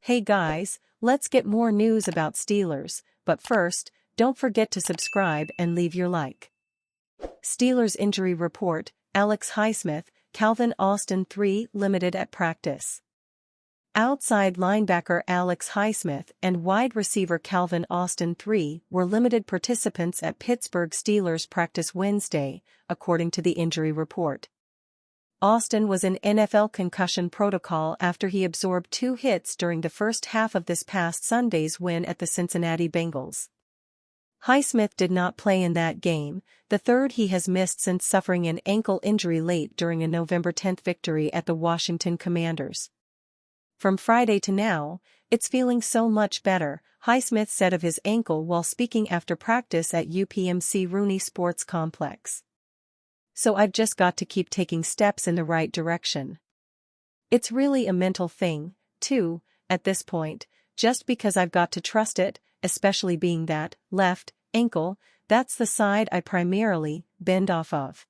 Hey guys, let's get more news about Steelers, but first, don't forget to subscribe and leave your like. Steelers injury report, Alex Highsmith, Calvin Austin 3 limited at practice. Outside linebacker Alex Highsmith and wide receiver Calvin Austin 3 were limited participants at Pittsburgh Steelers practice Wednesday, according to the injury report. Austin was in NFL concussion protocol after he absorbed 2 hits during the first half of this past Sunday's win at the Cincinnati Bengals. Highsmith did not play in that game, the third he has missed since suffering an ankle injury late during a November 10 victory at the Washington Commanders. From Friday to now, it's feeling so much better, Highsmith said of his ankle while speaking after practice at UPMC Rooney Sports Complex. So I've just got to keep taking steps in the right direction. It's really a mental thing, too, at this point, just because I've got to trust it, especially being that left ankle, that's the side I primarily bend off of.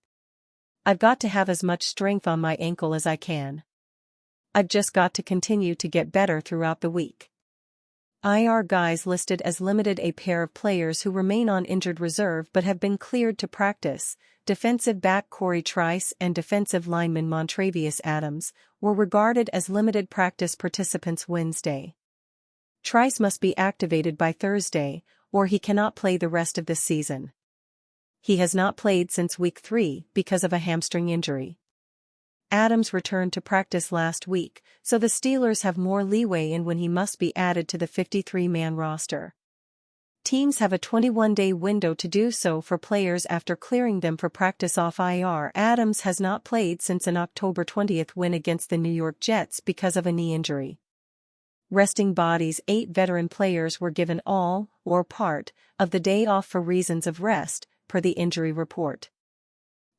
I've got to have as much strength on my ankle as I can. I've just got to continue to get better throughout the week. IR guys listed as limited: a pair of players who remain on injured reserve but have been cleared to practice. Defensive back Corey Trice and defensive lineman Montravius Adams were regarded as limited practice participants Wednesday. Trice must be activated by Thursday, or he cannot play the rest of the season. He has not played since Week 3 because of a hamstring injury. Adams returned to practice last week, so the Steelers have more leeway in when he must be added to the 53-man roster. Teams have a 21-day window to do so for players after clearing them for practice off IR. Adams has not played since an October 20 win against the New York Jets because of a knee injury. Resting bodies: 8 veteran players were given all, or part, of the day off for reasons of rest, per the injury report.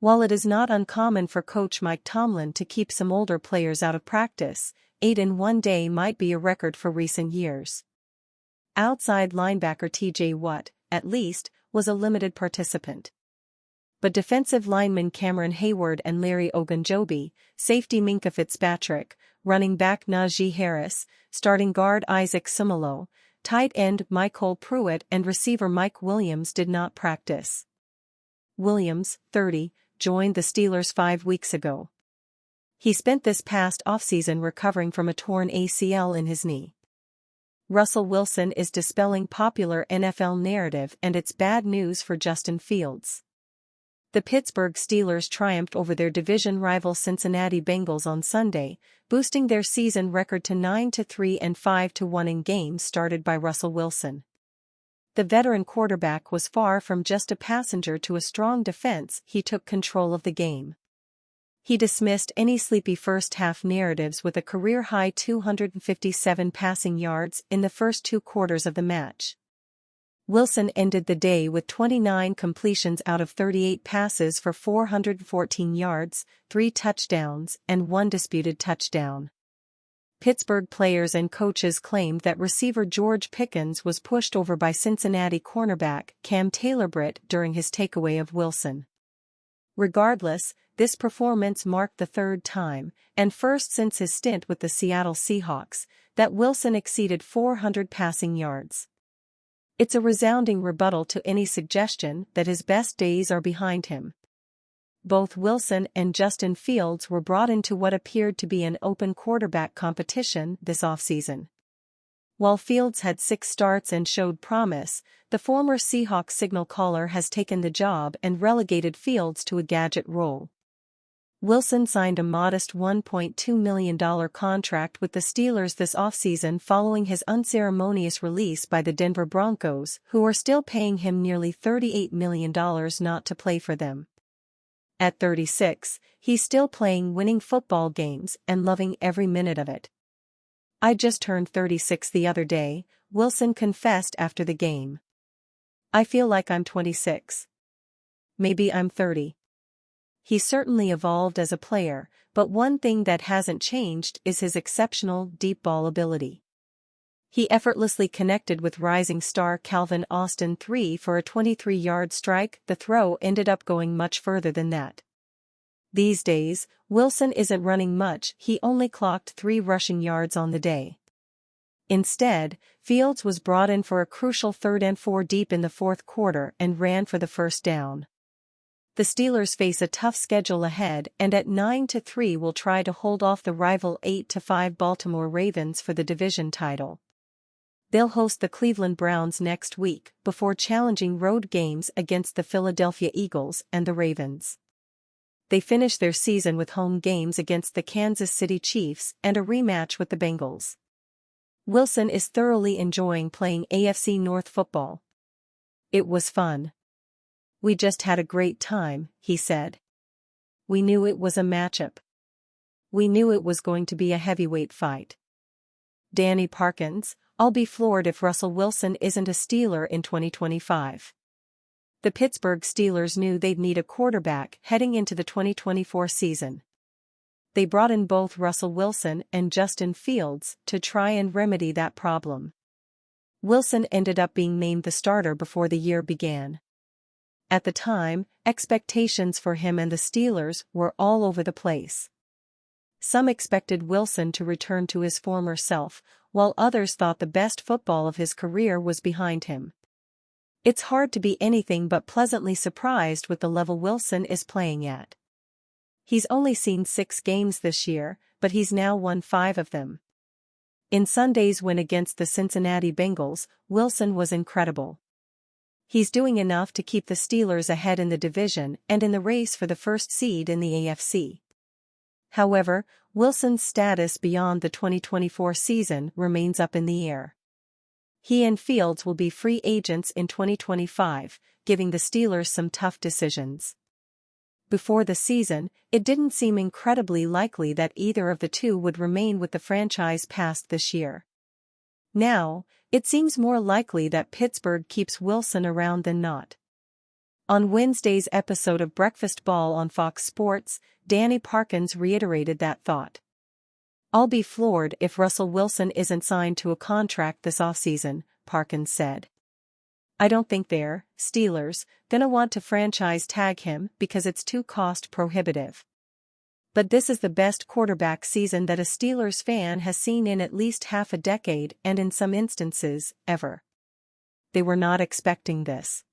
While it is not uncommon for coach Mike Tomlin to keep some older players out of practice, 8 in one day might be a record for recent years. Outside linebacker TJ Watt, at least, was a limited participant. But defensive linemen Cameron Hayward and Larry Ogunjobi, safety Minkah Fitzpatrick, running back Najee Harris, starting guard Isaac Seumalo, tight end Michael Pruitt and receiver Mike Williams did not practice. Williams, 30, joined the Steelers 5 weeks ago. He spent this past offseason recovering from a torn ACL in his knee. Russell Wilson is dispelling popular NFL narrative, and it's bad news for Justin Fields. The Pittsburgh Steelers triumphed over their division rival Cincinnati Bengals on Sunday, boosting their season record to 9-3 and 5-1 in games started by Russell Wilson. The veteran quarterback was far from just a passenger to a strong defense. He took control of the game. He dismissed any sleepy first-half narratives with a career-high 257 passing yards in the first 2 quarters of the match. Wilson ended the day with 29 completions out of 38 passes for 414 yards, 3 touchdowns, and 1 disputed touchdown. Pittsburgh players and coaches claimed that receiver George Pickens was pushed over by Cincinnati cornerback Cam Taylor-Britt during his takeaway of Wilson. Regardless, this performance marked the 3rd time, and first since his stint with the Seattle Seahawks, that Wilson exceeded 400 passing yards. It's a resounding rebuttal to any suggestion that his best days are behind him. Both Wilson and Justin Fields were brought into what appeared to be an open quarterback competition this offseason. While Fields had 6 starts and showed promise, the former Seahawks signal caller has taken the job and relegated Fields to a gadget role. Wilson signed a modest $1.2 million contract with the Steelers this offseason following his unceremonious release by the Denver Broncos, who are still paying him nearly $38 million not to play for them. At 36, he's still playing winning football games and loving every minute of it. "I just turned 36 the other day," Wilson confessed after the game. "I feel like I'm 26. Maybe I'm 30. He certainly evolved as a player, but one thing that hasn't changed is his exceptional deep ball ability. He effortlessly connected with rising star Calvin Austin 3 for a 23-yard strike. The throw ended up going much further than that. These days, Wilson isn't running much. He only clocked 3 rushing yards on the day. Instead, Fields was brought in for a crucial 3rd and 4 deep in the fourth quarter and ran for the first down. The Steelers face a tough schedule ahead and at 9-3 will try to hold off the rival 8-5 Baltimore Ravens for the division title. They'll host the Cleveland Browns next week before challenging road games against the Philadelphia Eagles and the Ravens. They finish their season with home games against the Kansas City Chiefs and a rematch with the Bengals. Wilson is thoroughly enjoying playing AFC North football. "It was fun. We just had a great time," he said. "We knew it was a matchup. We knew it was going to be a heavyweight fight." Danny Parkins, "I'll be floored if Russell Wilson isn't a Steeler in 2025. The Pittsburgh Steelers knew they'd need a quarterback heading into the 2024 season. They brought in both Russell Wilson and Justin Fields to try and remedy that problem. Wilson ended up being named the starter before the year began. At the time, expectations for him and the Steelers were all over the place. Some expected Wilson to return to his former self, while others thought the best football of his career was behind him. It's hard to be anything but pleasantly surprised with the level Wilson is playing at. He's only seen 6 games this year, but he's now won 5 of them. In Sunday's win against the Cincinnati Bengals, Wilson was incredible. He's doing enough to keep the Steelers ahead in the division and in the race for the first seed in the AFC. However, Wilson's status beyond the 2024 season remains up in the air. He and Fields will be free agents in 2025, giving the Steelers some tough decisions. Before the season, it didn't seem incredibly likely that either of the two would remain with the franchise past this year. Now, it seems more likely that Pittsburgh keeps Wilson around than not. On Wednesday's episode of Breakfast Ball on Fox Sports, Danny Parkins reiterated that thought. "I'll be floored if Russell Wilson isn't signed to a contract this offseason," Parkins said. "I don't think they're, Steelers, gonna want to franchise tag him because it's too cost prohibitive. But this is the best quarterback season that a Steelers fan has seen in at least half a decade and in some instances, ever. They were not expecting this.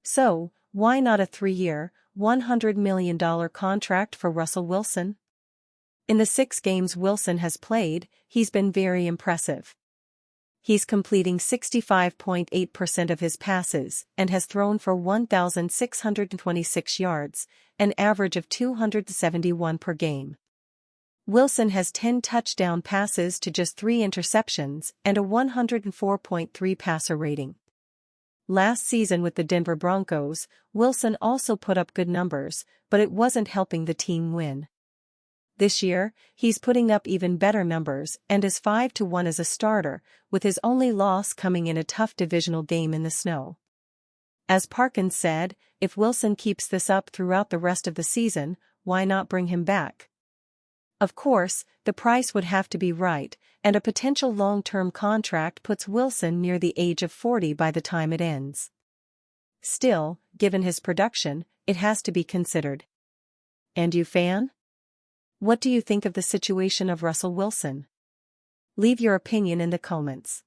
So, why not a 3-year, $100 million contract for Russell Wilson?" In the 6 games Wilson has played, he's been very impressive. He's completing 65.8% of his passes and has thrown for 1,626 yards, an average of 271 per game. Wilson has 10 touchdown passes to just 3 interceptions and a 104.3 passer rating. Last season with the Denver Broncos, Wilson also put up good numbers, but it wasn't helping the team win. This year, he's putting up even better numbers and is 5-1 as a starter, with his only loss coming in a tough divisional game in the snow. As Parkins said, if Wilson keeps this up throughout the rest of the season, why not bring him back? Of course, the price would have to be right, and a potential long-term contract puts Wilson near the age of 40 by the time it ends. Still, given his production, it has to be considered. And you, fan? What do you think of the situation of Russell Wilson? Leave your opinion in the comments.